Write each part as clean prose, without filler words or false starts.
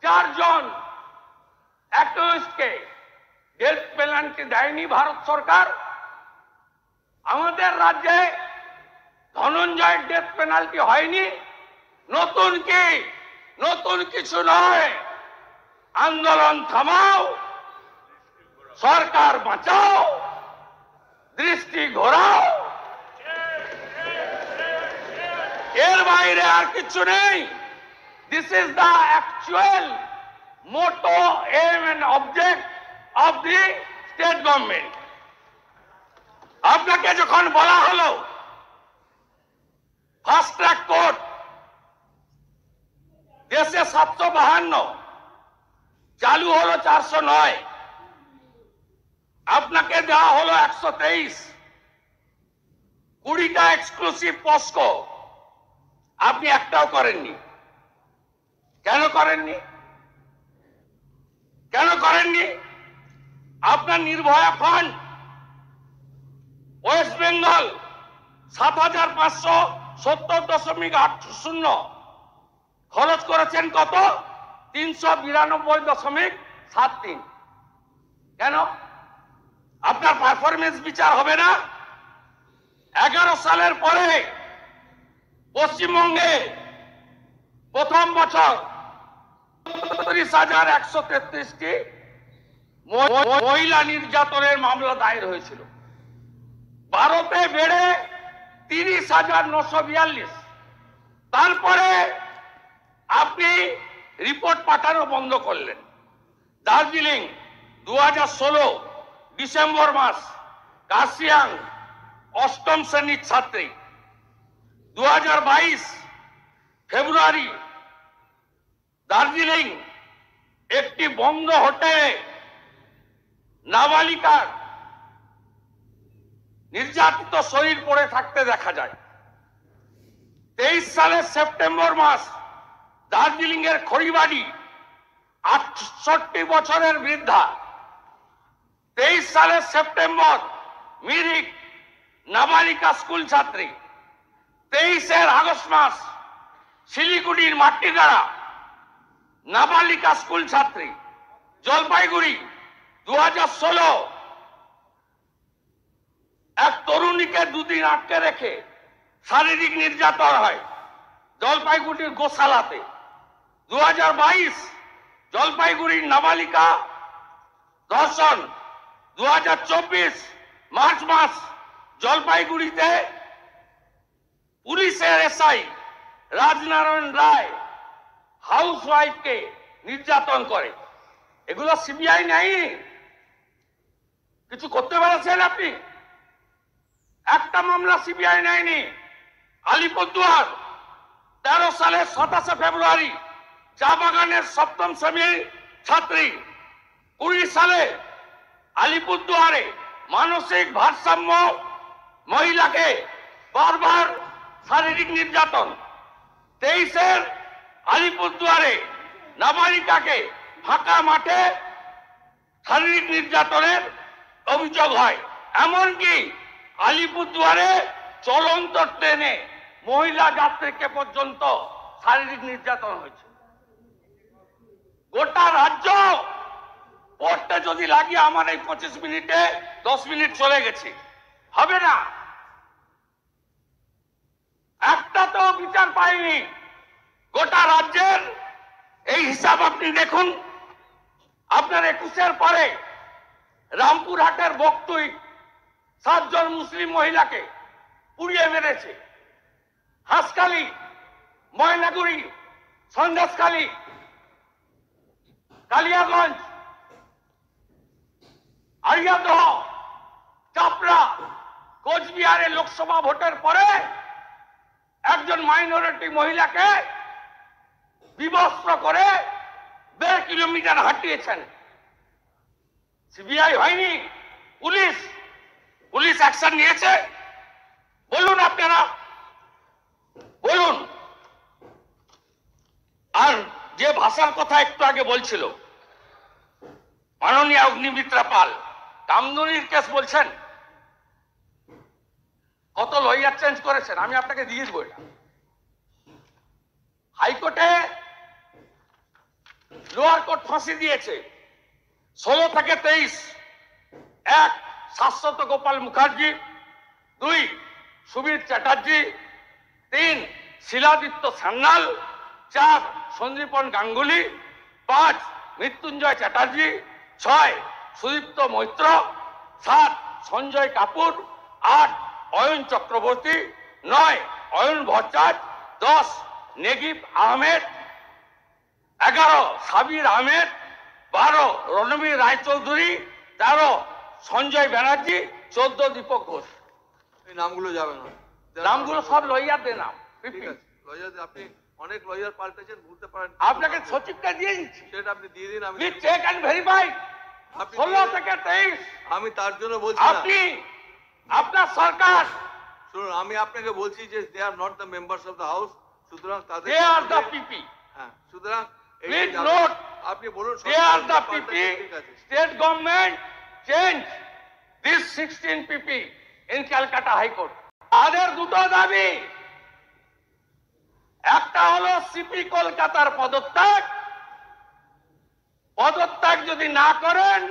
4 জন অ্যাক্টিভিস্টকে death penalty দেয়নি ভারত সরকার। আমাদের রাজ্যে ধনঞ্জয়ের ডেথ পেনাল্টি হয়নি। নতুন কিছু নয়। আন্দোলন থামাও, সরকার বাঁচাও, দৃষ্টি ঘোরাও, এর বাইরে আর কিছু নেই। This is the actual motto, aim and object of the state government. আপনাকে যখন বলা হলো ফাস্ট ট্র্যাক কোর্ট দেশে 752, চালু হলো 409, আপনাকে দেওয়া হলো 123, 20টা এক্সক্লুসিভ পস্কো, আপনি একটাও করেননি। কেন করেননি? আপনার নির্ভয়া ফান্ড ওয়েস্ট বেঙ্গল 7,570.80 খরচ করেছেন কত? 392.73। কেন? আপনার পারফরমেন্স বিচার হবে না? 11 সালের পরে পশ্চিমবঙ্গে প্রথম বছর 30,133টি মহিলা নির্যাতনের মামলা দায়ের হয়েছিল। ভারতে বেড়ে 30,942। তারপরে আপনি রিপোর্ট পাঠানো বন্ধ করলেন। দার্জিলিং 2016 ডিসেম্বর মাস, কার্শিয়াং 8ম শ্রেণীর ছাত্রী। 2022 ফেব্রুয়ারি দার্জিলিং একটি বন্ধ হোটেলে নাবালিকার নির্যাতিত শরীর পড়ে থাকতে দেখা যায়। 23 সালের সেপ্টেম্বর মাস দার্জিলিং এর খড়িবাড়ি 68 বছরের বৃদ্ধা। 23 সালের সেপ্টেম্বর মিরিক নাবালিকা স্কুল ছাত্রী। 23 আগস্ট মাস শিলিগুড়ির মাটিগাড়া নাবালিকা স্কুল ছাত্রী। জলপাইগুড়ি 2016 এক তরুণীকে 2 দিন আটকে রেখে শারীরিক নির্যাতন হয় জলপাইগুড়ির গোশালাতে। 2022 জলপাইগুড়ির নাবালিকা ধর্ষণ। 2024 মার্চ মাস জলপাইগুড়িতে পুলিশের এসআই রাজনারায়ণ রায় হাউস ওয়াইফকে নির্যাতন করে। এগুলো সিবিআই নেই, কিছু করতে পেরেছেন আপনি? একটা মামলা সিবিআই নেয়নি। আলিপুরদুয়ার 13 সালের 27 ফেব্রুয়ারি চা বাগানের 7ম শ্রেণীর ছাত্রী। 20 সালে আলিপুরদুয়ারে মানসিক ভারসাম্য মহিলাকে বারবার শারীরিক নির্যাতন। 23 আলিপুরদুয়ারে নাবালিকাকে ফাঁকা মাঠে শারীরিক নির্যাতনের অভিযোগ হয়। এমনকি আলিপুরদুয়ারে চলন্ত ট্রেনে মহিলা যাত্রীকে পর্যন্ত শারীরিক নির্যাতন হয়েছে। গোটা রাজ্য পড়তে যদি লাগিয়ে আমার এই 25 মিনিটে 10 মিনিট চলে গেছে, হবে না। একটা তো বিচার পাইনি। গোটা রাজ্যের এই হিসাব আপনি দেখুন। আপনার 21 পরে রামপুরহাটের বক্তুই 7 জন মুসলিম মহিলাকে পুড়িয়ে মেরেছে। হাসখালি, ময়নাগুড়ি, সন্দেশখালী, কালিয়াগঞ্জ, আরিয়াদহ, চাপড়া, কোচবিহারে লোকসভা ভোটের পরে একজন মাইনরিটি মহিলাকে বিবস্ত্র করে 1.5 কিলোমিটার হাঁটিয়েছেন। সিবিআই হয়নি, পুলিশ অ্যাকশন নিয়েছে? বলুন আপনারা, বলুন। আর যে ভাষার কথা একটু আগে বলছিল মাননীয় অগ্নিমিত্রা পাল, কামদুনির কেস বলছেন, কত লয়ার চেঞ্জ করেছেন, আমি আপনাকে দিয়ে দেবো। এটা হাইকোর্টে হাইকোর্ট ফাঁসি দিয়েছে। 16 থেকে 23 1 শাশ্বত গোপাল মুখার্জি, 2 সুবীর চ্যাটার্জি, 3 শিলাদিত্য সান্যাল, 4 সঞ্জীবন গাঙ্গুলি, 5 মৃত্যুঞ্জয় চ্যাটার্জি, 6 সুদীপ্ত মৈত্র, 7 সঞ্জয় কাপুর, 8 অয়ন চক্রবর্তী, 9 অয়ন ভট্টাচ, 10 নেগিব আহমেদ, 11 সাবির আহমেদ, 12 রণবীর রায়চৌধুরী, 13 সঞ্জয় ব্যানার্জি, 14 দীপক ঘোষ। এই নামগুলো যাবে না, নামগুলো সব লয়ারদের নাম। ঠিক আছে, লয়ার আপনি অনেক লয়ার পাল্টেছেন, ভুলতে পারেন। আপনাকে সচিবটা দিয়ে দিচ্ছি, সেটা আপনি দিয়ে দিন। আমি প্লিজ চেক এন্ড ভেরিফাই। 16 থেকে 23 আমি তার জন্য বলছি না। আপনি আপনার সরকার, শুনুন, আমি আপনাকে বলছি যে they are not the members of the house, সুতরাং তাদের দে আর দ্য পিপি। হ্যাঁ, সুতরাং প্লিজ নোট, আপনি বলুন they are the PP. State government change this 16 PP in Calcutta high court. তাদের দুটো দাবি, একটা হলো সিপি কলকাতার পদত্যাগ। পদত্যাগ যদি না করেন,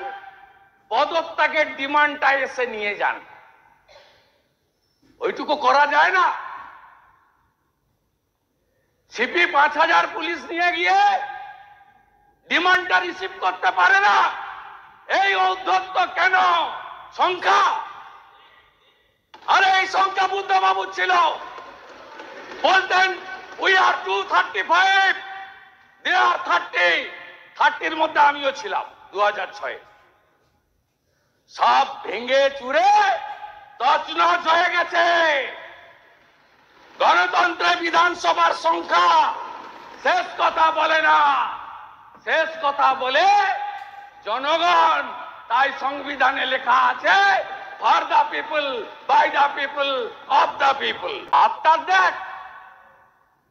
পদত্যাগের ডিমান্ডটা এসে নিয়ে যান। ওইটুকু করা যায় না। সিপি 5000 পুলিশ নিয়ে গিয়ে ডিমান্ডটা রিসিভ করতে পারে না। এই ঔদ্ধত্য কেন? সংখ্যা, আরে এই সংখ্যা বুদ্ধবাবু ছিল, বলতেন উই আর 235, দে আর 30। 30-র মধ্যে আমিও ছিলাম 2006। সব ভেঙে চুরে তছনছ হয়ে গেছে। গণতন্ত্রে বিধানসভার সংখ্যা শেষ কথা বলে না, শেষ কথা বলে জনগণ। তাই সংবিধানে লেখা আছে for the people, by the people, of the people. আপনার দেখ,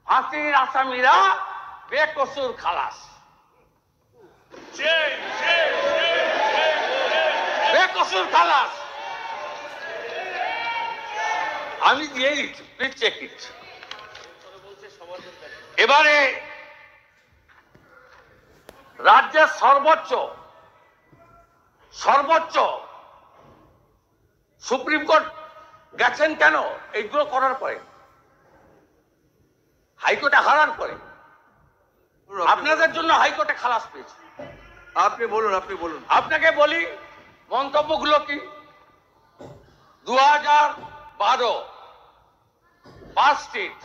ফাঁসির আসামিরা বেকসুর খালাস, বেকসুর খালাস। আমি দিয়ে দিচ্ছি, প্লিজ চেক ইট। এবারে রাজ্যের সর্বোচ্চ সুপ্রিম কোর্ট গেছেন কেন? এইগুলো করার পরে, হাইকোর্টে হারার পরে আপনাদের জন্য হাইকোর্টে খালাস পেয়েছে। আপনি বলুন, আপনি বলুন। আপনাকে বলি মন্তব্যগুলো কি। 2012 পাঁচটিট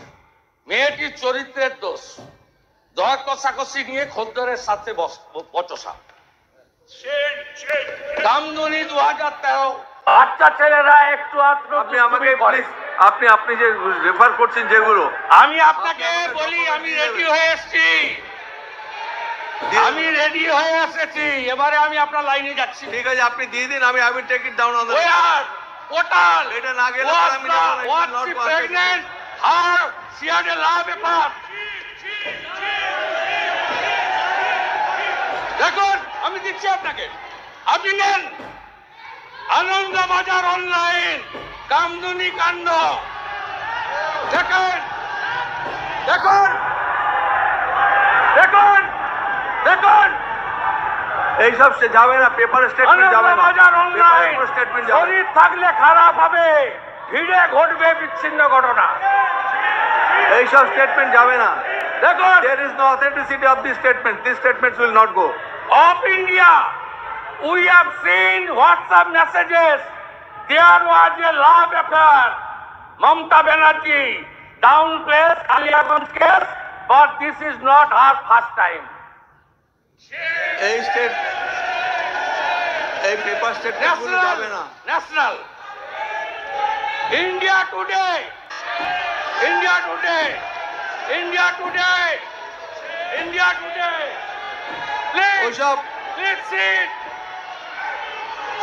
মেয়েটির চরিত্রের দোষ, দর কষাকষি নিয়ে খদ্দরের সাথে বচসা। কামদুনি 2013, বাচ্চা ছেলেরা একটু আপনি আমাকে আপনি যে রেফার করছেন যেগুলো, আমি আপনাকে বলি, আমি রেডি হয়ে এসেছি, আমি রেডি হয়ে এসেছি। এবারে আমি আপনার লাইনে যাচ্ছি। ঠিক আছে, আপনি দিয়ে দিন, আমি I will take it down on the portal. এটা না গেলে আমি was she pregnant? Her, she had a law paper. দেখুন, আমি দিচ্ছি আপনাকে, আপনি নেন। আনন্দবাজার অনলাইন কামদুনি কাণ্ড দেখুন, দেখুন, দেখুন, দেখুন। এইসব সে যাবে না, পেপার স্টেটমেন্ট যাবে না, আনন্দবাজার অনলাইন। স্টেটমেন্ট যাবে। শরীর থাকলে খারাপ হবে, ভিড়ে ঘটবে বিচ্ছিন্ন ঘটনা। এইসব স্টেটমেন্ট যাবে না। দেখুন, There is no authenticity of these statements. These statements will not go. of India, we have seen WhatsApp messages. There was a love affair. Mamata Banerjee downplays Kaliaganj case, but this is not her first time. এই paper statement গুলো যাবে না। National. India today. India today. India today. India today. Please, ওইসব please sit.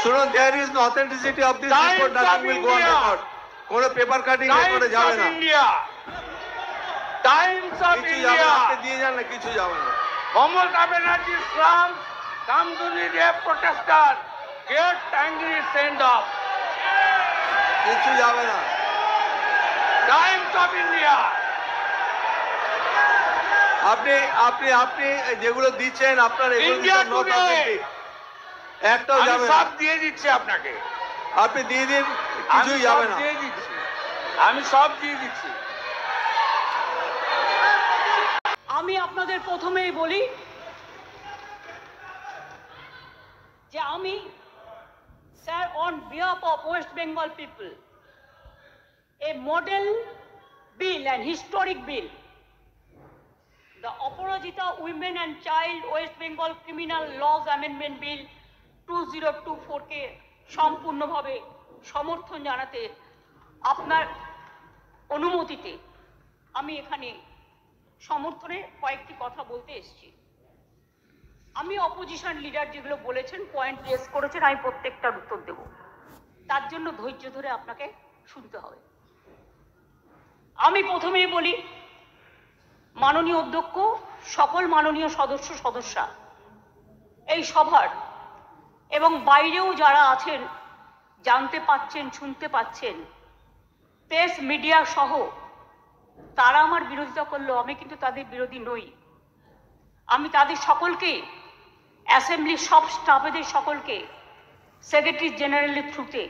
শুনুন, there is no authenticity of this Times report. of Nothing will go on India. record. কোনো paper cutting রেকর্ডে Times যাবে of না। India. Times of কিছু যাবে না, আপনি India. দিয়ে যান না, কিছু যাবে না। Mamata Banerjee slams Kamduni rape protester. Gets angry send off. কিছু যাবে না। Times of India. আপনি আপনি আপনি যেগুলো দিচ্ছেন আপনার এগুলো India নট Today। অথেন্টিক, একটাও আমি যাবে না। সব দিয়ে দিচ্ছি আপনাকে, আপনি দিয়ে দিন, আমি কিছুই সব যাবে না। দিয়ে দিচ্ছি, আমি সব দিয়ে দিচ্ছি। আমি আপনাদের প্রথমেই বলি যে আমি sir on behalf of West Bengal people a model bill and historic bill, the Aparajita Women and Child West Bengal Criminal Laws Amendment Bill 2024 কে সম্পূর্ণভাবে সমর্থন জানাতে আপনার অনুমতিতে আমি এখানে সমর্থনে কয়েকটি কথা বলতে এসেছি। আমি অপোজিশন লিডার যেগুলো বলেছেন, পয়েন্ট রেজ করেছেন, আমি প্রত্যেকটার উত্তর দেব। তার জন্য ধৈর্য ধরে আপনাকে শুনতে হবে। আমি প্রথমেই বলি, মাননীয় অধ্যক্ষ, সকল মাননীয় সদস্যা, এই সভার এবং বাইরেও যারা আছেন, জানতে পাচ্ছেন, শুনতে পাচ্ছেন, প্রেস মিডিয়া সহ তারা আমার বিরোধিতা করলো, আমি কিন্তু তাদের বিরোধী নই। আমি তাদের সকলকে, অ্যাসেম্বলির সব স্টাফেদের সকলকে, সেক্রেটারি জেনারেলের থ্রুতে,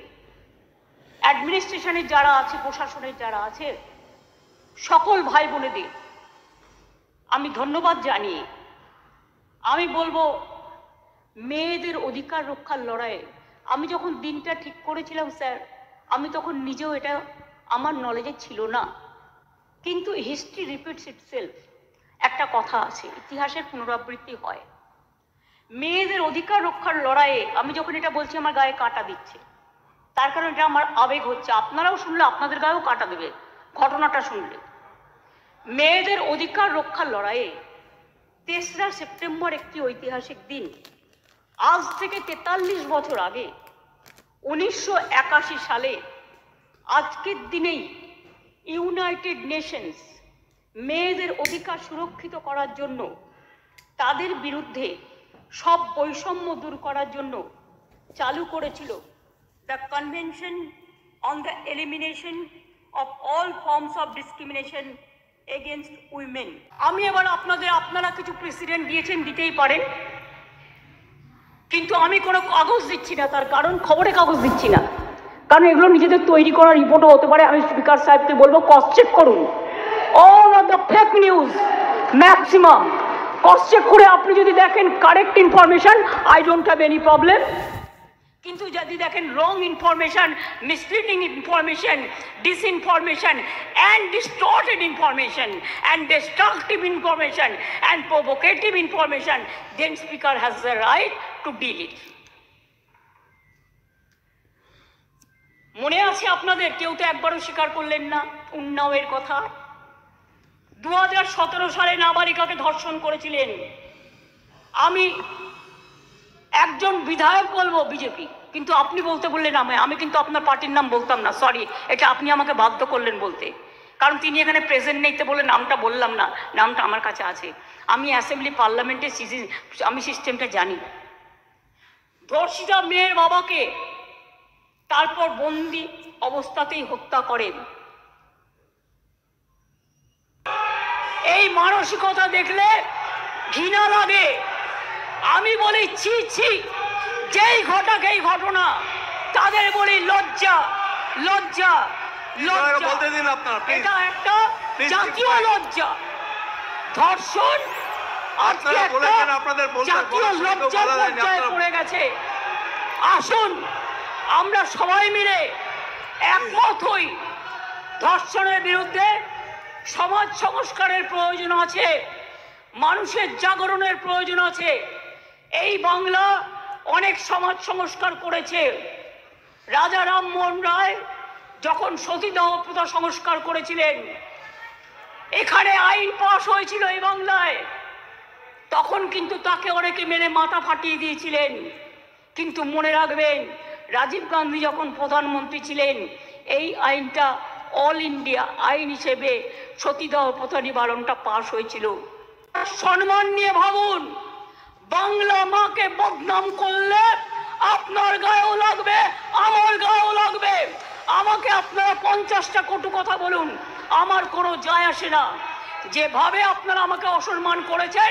অ্যাডমিনিস্ট্রেশনের যারা আছে, প্রশাসনের যারা আছে, সকল ভাই বোনেদের আমি ধন্যবাদ জানিয়ে আমি বলবো, মেয়েদের অধিকার রক্ষার লড়াইয়ে আমি যখন দিনটা ঠিক করেছিলাম স্যার, আমি তখন নিজেও এটা আমার নলেজে ছিল না, কিন্তু হিস্ট্রি রিপিটস ইটসেলফ। একটা কথা আছে, ইতিহাসের পুনরাবৃত্তি হয়। মেয়েদের অধিকার রক্ষার লড়াইয়ে আমি যখন এটা বলছি, আমার গায়ে কাঁটা দিচ্ছে, তার কারণ এটা আমার আবেগ হচ্ছে। আপনারাও শুনলে আপনাদের গায়েও কাঁটা দেবে ঘটনাটা শুনলে। মেয়েদের অধিকার রক্ষার লড়াইয়ে 3রা সেপ্টেম্বর একটি ঐতিহাসিক দিন। আজ থেকে 43 বছর আগে 1981 সালে আজকের দিনেই ইউনাইটেড নেশনস মেয়েদের অধিকার সুরক্ষিত করার জন্য, তাদের বিরুদ্ধে সব বৈষম্য দূর করার জন্য চালু করেছিল the convention on the elimination of all forms of discrimination against women. আমি এবার আপনারা কিছু প্রেসিডেন্ট দিয়েছেন, দিতেই পারেন, কিন্তু আমি কোনো কাগজ দিচ্ছি না। তার কারণ, খবরে কাগজ দিচ্ছি না, কারণ এগুলো নিজেদের তৈরি করা রিপোর্টও হতে পারে। আমি স্পিকার সাহেবকে বলবো, ক্রস চেক করুন all of the fake news, maximum cross check করে আপনি যদি দেখেন correct information, I don't have any problem. কিন্তু যদি দেখেন wrong information, misleading information, disinformation and distorted information and destructive information and provocative information, then speaker has the right to deal it. মনে আছে আপনাদের, কেউ তো একবারও স্বীকার করলেন না উন্নাওয়ের কথা। 2017 সালে নাবালিকাকে ধর্ষণ করেছিলেন। আমি একজন বিধায়ক বলবো বিজেপি, কিন্তু আপনি বলতে বললেন আমি কিন্তু আপনার পার্টির নাম বলতাম না, সরি, এটা আপনি আমাকে বাধ্য করলেন বলতে, কারণ তিনি এখানে প্রেজেন্ট নেই তো বলে নামটা বললাম না। নামটা আমার কাছে আছে, আমি অ্যাসেম্বলি পার্লামেন্টের আমি সিস্টেমটা জানি। ধর্ষিতা মেয়ের বাবাকে তারপর বন্দি অবস্থাতেই হত্যা করেন। এই মানসিকতা দেখলে ঘৃণা লাগে। আমি বলি ছি ছি, যেই ঘটাক এই ঘটনা, তাদের বলি লজ্জা লজ্জা লজ্জা। বলতে দিন আপনারা, এটা একটা জাতীয় লজ্জা। ধর্ষণ আপনারা বলেছেন, আপনাদের জাতীয় লজ্জার পর্যায়ে পড়ে গেছে। আসুন আমরা সবাই মিলে একমত হই, ধর্ষণের বিরুদ্ধে সমাজ সংস্কারের প্রয়োজন আছে, মানুষের জাগরণের প্রয়োজন আছে। এই বাংলা অনেক সমাজ সংস্কার করেছে। রাজা রামমোহন রায় যখন সতীদাহ প্রথা সংস্কার করেছিলেন, এখানে আইন পাশ হয়েছিল এই বাংলায়, তখন কিন্তু তাকে অনেকে মেরে মাথা ফাটিয়ে দিয়েছিলেন। কিন্তু মনে রাখবেন, রাজীব গান্ধী যখন প্রধানমন্ত্রী ছিলেন, এই আইনটা অল ইন্ডিয়া আইন হিসেবে সতীদাহ প্রথা নিবারণটা পাশ হয়েছিল। সম্মান নিয়ে ভাবুন, বাংলা মাকে বদনাম করলে আপনার গায়েও লাগবে, আমার গায়েও লাগবে। আমাকে আপনারা 50টা কটু কথা বলুন, আমার কোনো যায় আসে না, যেভাবে আপনারা আমাকে অসম্মান করেছেন,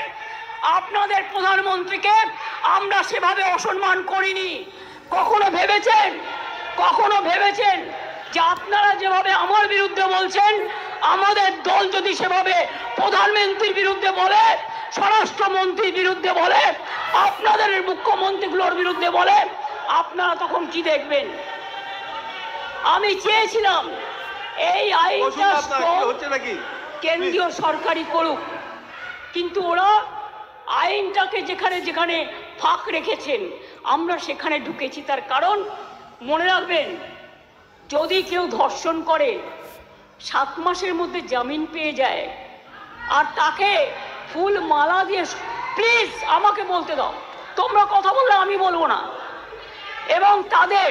আপনাদের প্রধানমন্ত্রীকে আমরা সেভাবে অসম্মান করিনি। কখনো ভেবেছেন যে আপনারা যেভাবে আমার বিরুদ্ধে বলছেন, আমাদের দল যদি সেভাবে প্রধানমন্ত্রীর বিরুদ্ধে বলে, স্বরাষ্ট্রমন্ত্রীর বিরুদ্ধে বলে, আপনাদের মুখ্যমন্ত্রীগুলোর বিরুদ্ধে বলে, আপনারা তখন কি দেখবেন? আমি চেয়েছিলাম এই আইনটা কেন্দ্রীয় সরকারই করুক, কিন্তু ওরা আইনটাকে যেখানে যেখানে ফাঁক রেখেছেন আমরা সেখানে ঢুকেছি। তার কারণ মনে রাখবেন, যদি কেউ ধর্ষণ করে 7 মাসের মধ্যে জামিন পেয়ে যায়, আর তাকে ফুল মালা দিয়ে, প্লিজ আমাকে বলতে দাও, তোমরা কথা বললে আমি বলবো না, এবং তাদের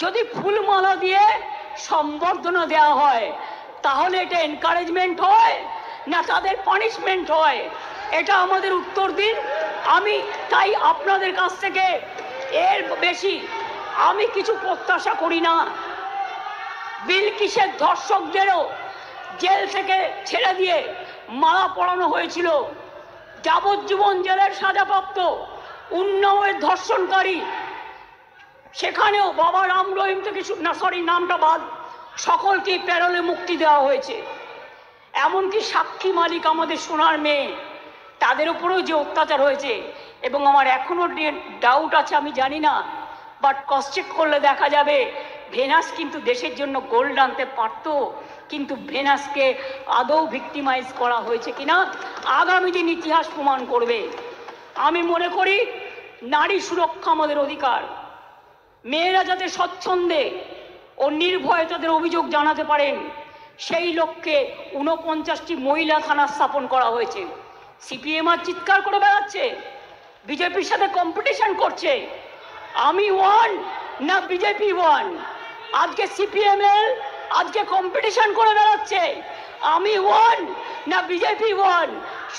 যদি ফুলমালা দিয়ে সম্বর্ধনা দেওয়া হয়, তাহলে এটা এনকারেজমেন্ট হয় না তাদের পানিশমেন্ট হয়? এটা আমাদের উত্তর দিন। আমি তাই আপনাদের কাছ থেকে এর বেশি আমি কিছু প্রত্যাশা করি না। বিলকিসের ধর্ষকদেরও জেল থেকে ছেড়ে দিয়ে মালা পরানো হয়েছিল। যাবজ্জীবন জেলের সাজাপ্রাপ্ত উন্নাওয়ের ধর্ষণকারী, সেখানেও বাবা রাম রহিম থেকে নামটা বাদ, সকলকে প্যারোলে মুক্তি দেওয়া হয়েছে। এমনকি সাক্ষী মালিক আমাদের সোনার মেয়ে, তাদের উপরেও যে অত্যাচার হয়েছে, এবং আমার এখনো ডাউট আছে, আমি জানি না, বাট ক্রস চেক করলে দেখা যাবে ভেনাস কিন্তু দেশের জন্য গোল্ড আনতে পারত, কিন্তু ভেনাসকে আদৌ ভিক্টিমাইজ করা হয়েছে কিনা আগামী দিন ইতিহাস প্রমাণ করবে। আমি মনে করি নারী সুরক্ষা আমাদের অধিকার। মেয়েরা যাতে স্বচ্ছন্দে ও নির্ভয়ে তাদের অভিযোগ জানাতে পারেন, সেই লক্ষ্যে 49টি মহিলা থানা স্থাপন করা হয়েছে। সিপিএম আর চিৎকার করে বেড়াচ্ছে, বিজেপির সাথে কম্পিটিশন করছে, আমি ওয়ান না বিজেপি ওয়ান। আজকে সিপিএমএল আজকে কম্পিটিশন করে বেড়াচ্ছে, আমি ওয়ান না বিজেপি ওয়ান।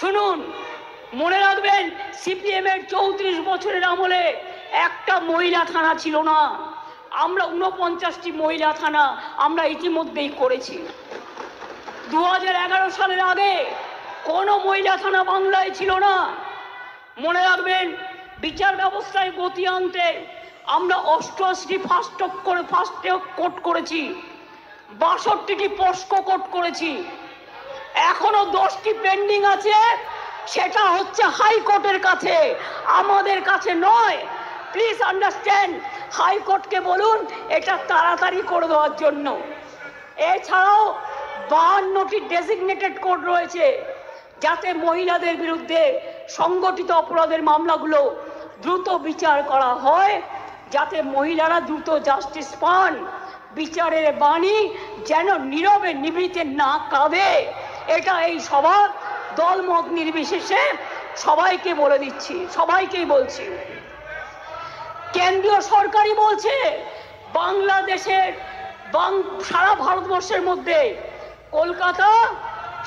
শুনুন, মনে রাখবেন, সিপিএম এর 34 বছরের আমলে একটা মহিলা থানা ছিল না। আমরা 49টি মহিলা থানা আমরা ইতিমধ্যেই করেছি। 2011 সালের আগে কোনো মহিলা থানা বাংলায় ছিল না। মনে রাখবেন, বিচার ব্যবস্থায় গতি আনতে আমরা 88টি ফাস্ট কোর্ট করেছি, 62টি পস্কো কোর্ট করেছি, এখনো 10টি পেন্ডিং আছে। সেটা হচ্ছে হাইকোর্টের কাছে, আমাদের কাছে নয়। প্লিজ আন্ডারস্ট্যান্ড, হাইকোর্টকে বলুন এটা তাড়াতাড়ি করে দেওয়ার জন্য। এছাড়াও 52টি ডেজিগনেটেড কোর্ট রয়েছে, যাতে মহিলাদের বিরুদ্ধে সংগঠিত অপরাধের মামলাগুলো দ্রুত বিচার করা হয়, যাতে মহিলারা দ্রুত জাস্টিস পান, বিচারের বাণী যেন নীরবে নিভৃতে না কাঁদে। এটা এই সভা দলমত নির্বিশেষে সবাইকে বলে দিচ্ছি, সবাইকেই বলছি। কেন্দ্রীয় সরকারই বলছে বাংলাদেশের সারা ভারতবর্ষের মধ্যে কলকাতা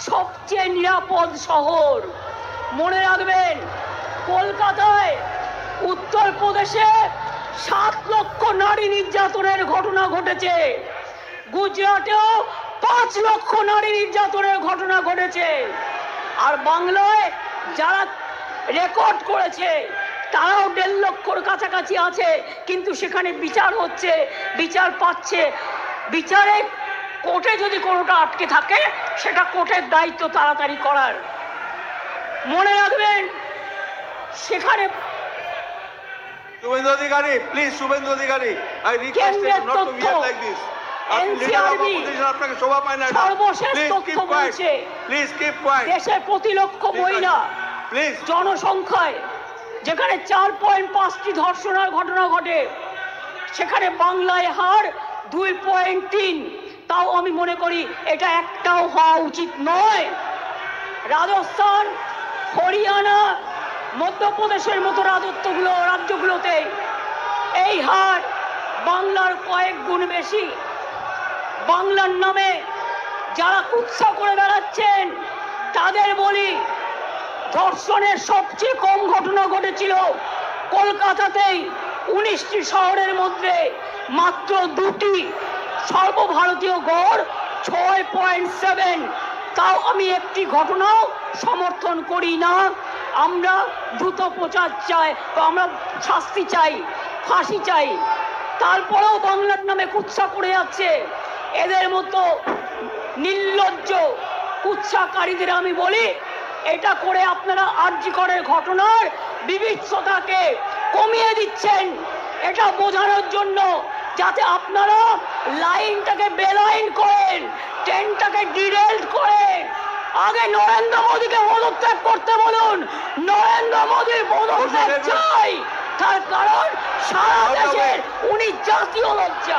সবচেয়ে নিরাপদ শহর। মনে রাখবেন, কলকাতায় উত্তরপ্রদেশে 7 লক্ষ নারী নির্যাতনের ঘটনা ঘটেছে, গুজরাটেও 5 লক্ষ নারী নির্যাতনের ঘটনা ঘটেছে, আর বাংলায় যারা রেকর্ড করেছে তারাও 1.5 লক্ষর কাছাকাছি আছে, কিন্তু সেখানে বিচার হচ্ছে, বিচার পাচ্ছে। বিচারে কোর্টে যদি কোনোটা আটকে থাকে, সেটা কোর্টের দায়িত্ব তাড়াতাড়ি করার। মনে রাখবেন, সেখানে Shubhendu Adhikari, please, Shubhendu Adhikari, I request you not to behave like this. আপনাকে শোভা পায় না। সর্বশেষ তথ্য বলছে, প্লিজ কিপ কোয়াইট। দেশের প্রতি লক্ষ মহিলা জনসংখ্যায় যেখানে 4.5টি ধর্ষণের ঘটনা ঘটে, সেখানে বাংলায় হার 2.3। তাও আমি মনে করি এটা একটাও হওয়া উচিত নয়। রাজস্থান, হরিয়ানা, মধ্যপ্রদেশের মতো রাজ্যগুলোতে এই হার বাংলার কয়েক গুণ বেশি। বাংলার নামে যারা কুৎসা করে বেড়াচ্ছেন তাদের বলি, ধর্ষণের সবচেয়ে কম ঘটনা ঘটেছিল কলকাতাতেই, 19টি শহরের মধ্যে মাত্র 2টি, সর্বভারতীয় গড় 6.7। তাও আমি একটি ঘটনাও সমর্থন করি না। আমরা দ্রুত প্রচার চাই, আমরা শাস্তি চাই, ফাঁসি চাই। তারপরেও বাংলার নামে কুৎসা করে যাচ্ছে এদের মতো নির্লজ্জ কুৎসাকারীদের আমি বলি, এটা করে আপনারা আরজি করের ঘটনার বিভৎসতাকে কমিয়ে দিচ্ছেন, এটা বোঝানোর জন্য যাতে আপনারা লাইনটাকে বেলাইন করেন, ট্রেনটাকে ডিরেল্ট করেন। আগে নরেন্দ্র মোদীকে পদত্যাগ করতে বলুন, নরেন্দ্র মোদীর পদত্যাগ চাই, তার কারণ সারা দেশের উনি জাতীয় লজ্জা।